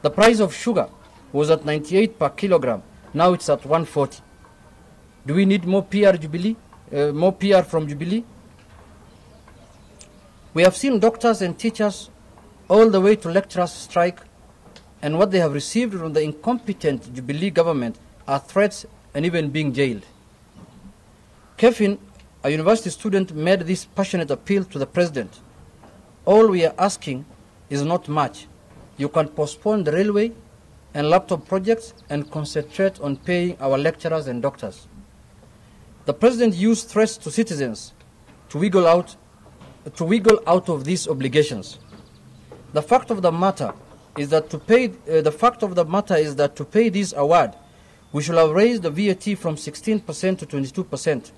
The price of sugar was at 98 per kilogram. Now it's at 140. Do we need more PR from Jubilee? We have seen doctors and teachers all the way to lecturers strike, and what they have received from the incompetent Jubilee government are threats and even being jailed. Kevin, a university student, made this passionate appeal to the president. All we are asking is not much. You can postpone the railway and laptop projects and concentrate on paying our lecturers and doctors. The president used threats to citizens to wiggle out of these obligations. The fact of the matter is that to pay this award, we should have raised the VAT from 16% to 22%,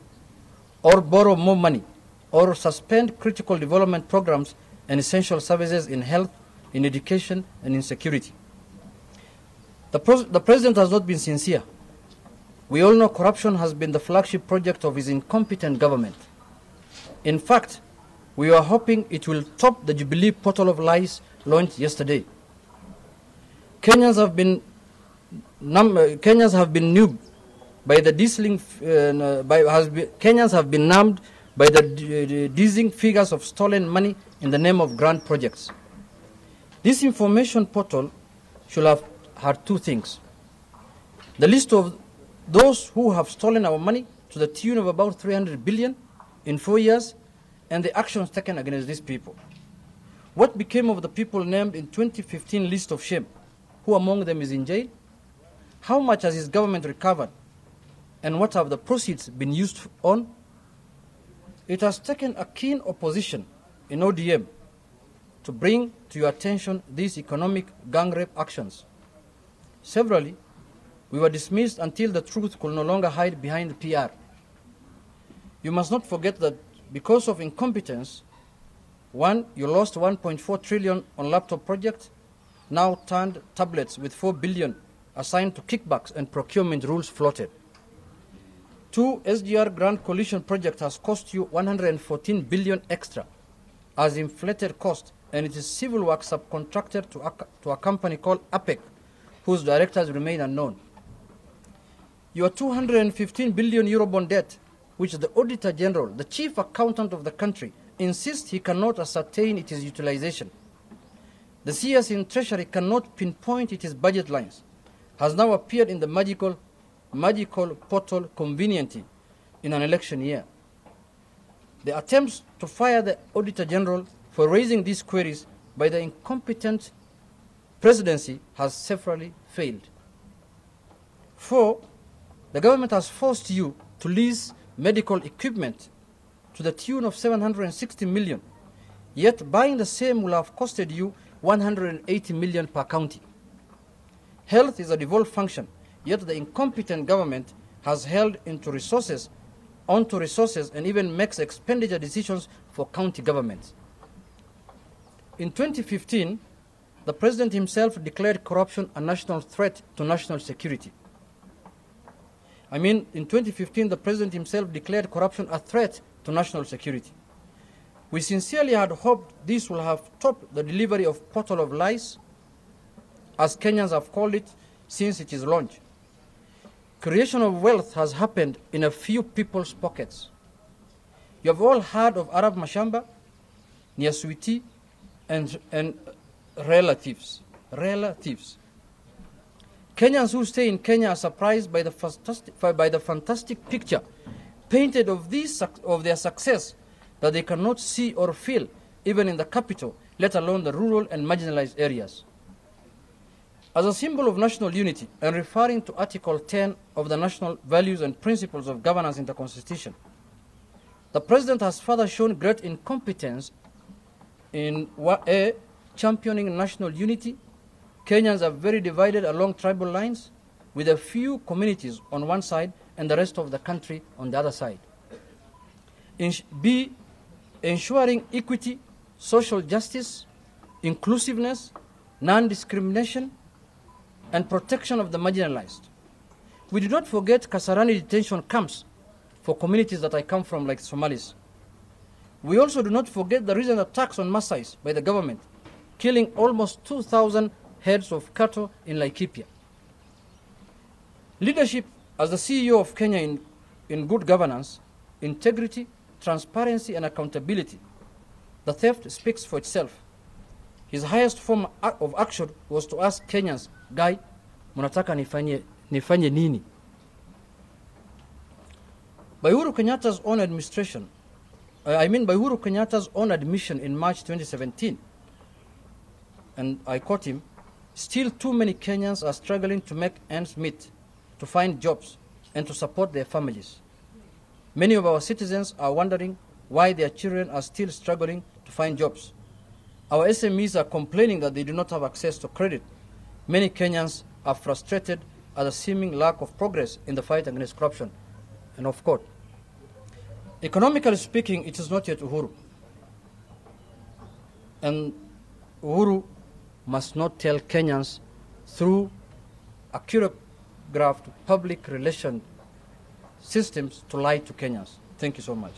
or borrow more money, or suspend critical development programs and essential services in health, in education, and in security. The president has not been sincere. We all know corruption has been the flagship project of his incompetent government. In fact, we were hoping it will top the Jubilee portal of lies launched yesterday. Kenyans have been numbed by the dizzying figures of stolen money in the name of grand projects. This information portal should have had two things: the list of those who have stolen our money to the tune of about 300 billion in 4 years, and the actions taken against these people. What became of the people named in 2015 list of shame? Who among them is in jail? How much has his government recovered? And what have the proceeds been used on? It has taken a keen opposition in ODM to bring to your attention these economic gang rape actions. Severally, we were dismissed until the truth could no longer hide behind the PR. You must not forget that because of incompetence, one, you lost 1.4 trillion on laptop project, now turned tablets with 4 billion assigned to kickbacks and procurement rules floated. Two, SGR Grand Coalition project has cost you 114 billion extra as inflated cost, and it is civil work subcontracted to a company called APEC, whose directors remain unknown. Your 215 billion Eurobond debt, which the Auditor General, the chief accountant of the country, insists he cannot ascertain its utilization. The CS in Treasury cannot pinpoint its budget lines, has now appeared in the magical portal conveniently in an election year. The attempts to fire the Auditor General for raising these queries by the incompetent presidency has severally failed. Four, the government has forced you to lease medical equipment to the tune of 760 million, yet buying the same will have costed you 180 million per county. Health is a devolved function, yet the incompetent government has held onto resources and even makes expenditure decisions for county governments. In 2015, the president himself declared corruption a national threat to national security. In 2015, the president himself declared corruption a threat to national security. We sincerely had hoped this will have topped the delivery of portal of lies, as Kenyans have called it since its launch. Creation of wealth has happened in a few people's pockets. You have all heard of Arab Mashamba, Niaswiti, and relatives. Kenyans who stay in Kenya are surprised by the fantastic picture painted of their success that they cannot see or feel even in the capital, let alone the rural and marginalized areas. As a symbol of national unity and referring to Article 10 of the National Values and Principles of Governance in the Constitution, the President has further shown great incompetence in championing national unity. Kenyans are very divided along tribal lines, with a few communities on one side and the rest of the country on the other side. B, ensuring equity, social justice, inclusiveness, non-discrimination, and protection of the marginalized. We do not forget Kasarani detention camps for communities that I come from, like Somalis. We also do not forget the recent attacks on Maasais by the government, killing almost 2,000 heads of cattle in Laikipia. Leadership as the CEO of Kenya in good governance, integrity, transparency, and accountability. The theft speaks for itself. His highest form of action was to ask Kenyans, Guy, munataka nifanye nini? By Uhuru Kenyatta's own administration, by Uhuru Kenyatta's own admission in March 2017, and I quote him, still too many Kenyans are struggling to make ends meet, to find jobs, and to support their families. Many of our citizens are wondering why their children are still struggling to find jobs. Our SMEs are complaining that they do not have access to credit. Many Kenyans are frustrated at the seeming lack of progress in the fight against corruption. And of course, economically speaking, it is not yet Uhuru. And Uhuru must not tell Kenyans through a choreographed public relation systems to lie to Kenyans. Thank you so much.